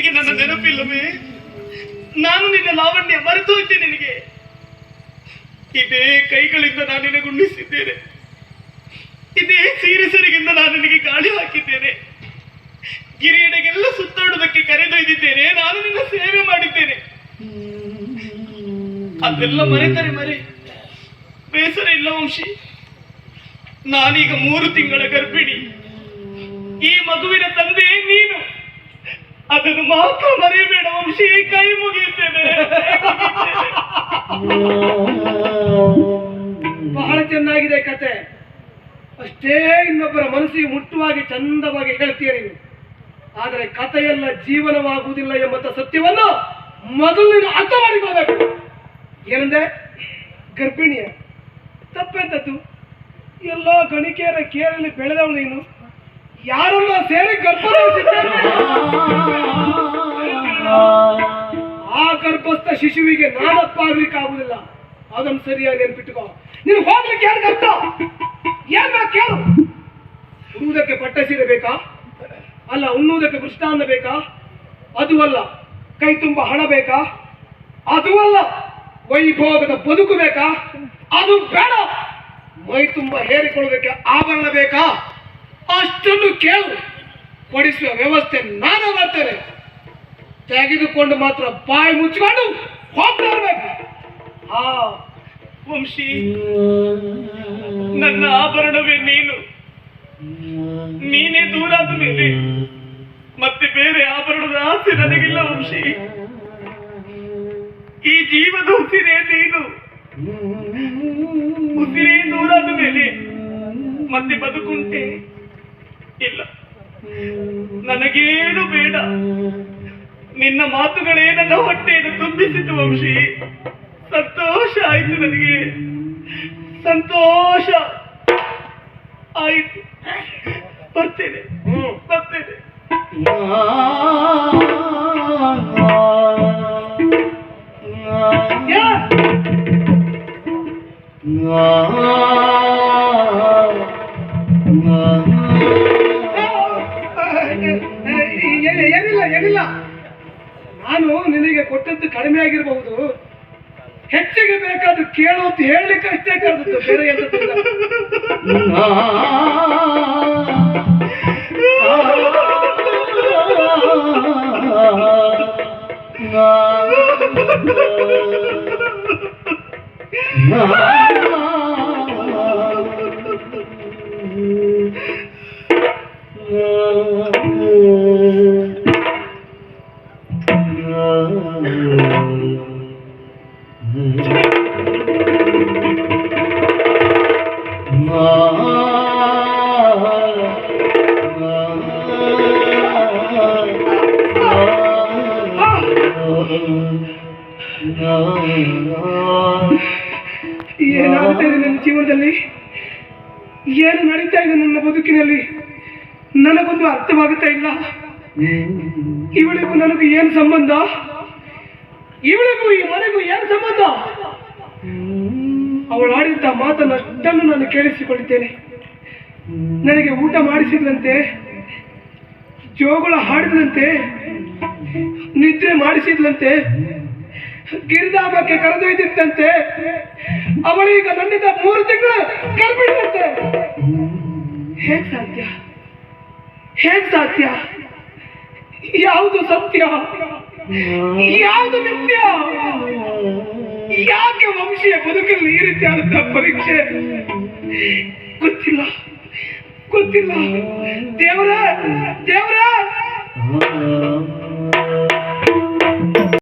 ನಿನಗೆ ನನ್ನ ನೆನಪಿಲ್ಲವೇ? ನಾನು ನಿನ್ನ ಲಾವಣ್ಯ ಮರೆತು ಹೋಯ್ತೆ ನಿನಗೆ. ಇದೇ ಕೈಗಳಿಂದ ನಾನು ನಿನಗೆ ಉಣ್ಣಿಸಿದ್ದೇನೆ, ಇದೇ ಸೀರೆ ಸೆರಗಿಂದ ನಾನು ನಿನಗೆ ಗಾಳಿ ಹಾಕಿದ್ದೇನೆ, ಗಿರಿಯಡೆಗೆಲ್ಲ ಸುತ್ತಾಡುವುದಕ್ಕೆ ಕರೆದೊಯ್ದಿದ್ದೇನೆ, ನಾನು ನಿನ್ನ ಸೇವೆ ಮಾಡಿದ್ದೇನೆ. ಅದೆಲ್ಲ ಮರೆತರೆ ಮರೆ, ಬೇಸರ ಇಲ್ಲ ವಂಶಿ. ನಾನೀಗ 3 ತಿಂಗಳ ಗರ್ಭಿಣಿ. ಈ ಮಗುವಿನ ತಂದೆ ನೀನು. ಅದನ್ನು ಮಾತ್ರ ಮರೆಯಬೇಡ ವಂಶಿ, ಕೈ ಮುಗಿಯುತ್ತೇನೆ. ಬಹಳ ಚೆನ್ನಾಗಿದೆ ಕತೆ. ಅಷ್ಟೇ ಇನ್ನೊಬ್ಬರ ಮನಸ್ಸಿಗೆ ಮುಟ್ಟುವಾಗಿ ಚಂದವಾಗಿ ಹೇಳ್ತೀಯ ನೀನು. ಆದರೆ ಕಥೆಯೆಲ್ಲ ಜೀವನವಾಗುವುದಿಲ್ಲ ಎಂಬಂತ ಸತ್ಯವನ್ನು ಮೊದಲು ನೀನು ಅರ್ಥ ಮಾಡಿಕೊಳ್ಬೇಕು. ಏನಂದ್ರೆ ಗರ್ಭಿಣಿಯ ತಪ್ಪೆಂತದ್ದು? ಎಲ್ಲೋ ಗಣಿಕೆಯರ ಕೇರಲ್ಲಿ ಬೆಳೆದವಳು ನೀನು. ಯಾರನ್ನ ಸೇರಿ ಗರ್ಭ ಆ ಗರ್ಭಸ್ಥ ಶಿಶುವಿಗೆ ನಾನಪ್ಪ ಆಗ್ಲಿಕ್ಕೆ ಆಗುದಿಲ್ಲ. ಅದನ್ನು ಸರಿಯಾಗಿ ನೆನ್ಪಿಟ್ಟುಕೋ. ನೀನು ಹೋಗ್ಲಿಕ್ಕೆ ಯಾರು ಅರ್ಥ ಏನ್ ಕೇಳು. ಉಣ್ಣುವುದಕ್ಕೆ ಪಟ್ಟ ಸೀರೆ ಬೇಕಾ? ಅಲ್ಲ. ಉಣ್ಣುವುದಕ್ಕೆ ಮೃಷ್ಟಾನ್ನ ಬೇಕಾ? ಅದು ಅಲ್ಲ. ಕೈ ತುಂಬ ಹಣ ಬೇಕಾ? ಅದು ಅಲ್ಲ. ವೈಭೋಗದ ಬದುಕು ಬೇಕಾ? ಅದು ಬೇಡ. ಮೈ ತುಂಬ ಹೇರಿಕೊಳ್ಳೋದಕ್ಕೆ ಆಭರಣ ಬೇಕಾ? ಅಷ್ಟನ್ನು ಕೇಳು. ಕೊಡಿಸುವ ವ್ಯವಸ್ಥೆ ನಾನು ಮಾಡ್ತೇನೆ. ತೆಗೆದುಕೊಂಡು ಮಾತ್ರ ಬಾಯಿ ಮುಚ್ಚಿಕೊಂಡು ಹೋಗ್ತಾ ಇರ್ಬೇಕು. ವಂಶಿ, ನನ್ನ ಆಭರಣವೇ ನೀನು. ನೀನೇ ದೂರಾದ ಮೇಲೆ ಮತ್ತೆ ಬೇರೆ ಆಭರಣದ ಆಸೆ ನನಗಿಲ್ಲ ವಂಶಿ. ಈ ಜೀವದ ಉಸಿರೇ ನೀನು. ಉಸಿರೇ ದೂರಾದ ಮೇಲೆ ಮತ್ತೆ ಬದುಕುಂಟೆ? ಇಲ್ಲ, ನನಗೇನು ಬೇಡ. ನಿನ್ನ ಮಾತುಗಳೇ ನನ್ನ ಹೊಟ್ಟೆಯನ್ನು ತುಂಬಿಸಿತು ವಂಶಿ. ಸಂತೋಷ ಆಯ್ತು ನನಗೆ, ಸಂತೋಷ ಆಯ್ತು. ಬರ್ತೇನೆ, ಬರ್ತೇನೆ. ಏನಿಲ್ಲ. ನಾನು ನಿನಗೆ ಕೊಟ್ಟದ್ದು ಕಡಿಮೆ ಆಗಿರಬಹುದು. ಹೆಚ್ಚಿಗೆ ಬೇಕಾದ್ರೂ ಕೇಳು ಅಂತ ಹೇಳಲಿಕ್ಕೆ ಅಷ್ಟೇ ಕರೆದದ್ದು, ಬೇರೆ ಎಂತದಿಲ್ಲ. ಏನಾಗ್ತಾ ಇದೆ ನನ್ನ ಜೀವನದಲ್ಲಿ? ಏನು ನಡೀತಾ ಇದೆ ನನ್ನ ಬದುಕಿನಲ್ಲಿ? ನನಗೊಂದು ಅರ್ಥವಾಗುತ್ತಾ ಇಲ್ಲ. ಇವಳಿಗೂ ನನಗೂ ಏನು ಸಂಬಂಧ? ಇವಳಿಗೂ ಈ ಮನೆಗೂ ಏನು ಸಂಬಂಧ? ಅವಳು ಆಡಿದ್ದ ಮಾತನ್ನಷ್ಟನ್ನು ನಾನು ಕೇಳಿಸಿಕೊಂಡಿದ್ದೇನೆ. ನನಗೆ ಊಟ ಮಾಡಿಸಿದ್ರಂತೆ, ಜೋಗುಳ ಹಾಡಿದಂತೆ, ನಿದ್ರೆ ಮಾಡಿಸಿದ್ಲಂತೆ, ಗಿರಿಧಾಮಕ್ಕೆ ಕರೆದೊಯ್ದಿತ್ತಂತೆ. ಅವಳೀಗ ನನ್ನಿಂದ 3 ತಿಂಗಳು ಗರ್ಭಿಣಿಯಂತೆ. ಹೇಗ್ ಸಾಧ್ಯ? ಹೇಗ್ ಸಾಧ್ಯ? ಯಾವುದು ಸತ್ಯ, ಯಾವುದು ಮಿಥ್ಯ? ಯಾಕೆ ವಂಶೀಯ ಬದುಕಲ್ಲಿ ಈ ರೀತಿಯಾದಂತಹ ಪರೀಕ್ಷೆ? ಗೊತ್ತಿಲ್ಲ, ಗೊತ್ತಿಲ್ಲ. ದೇವರ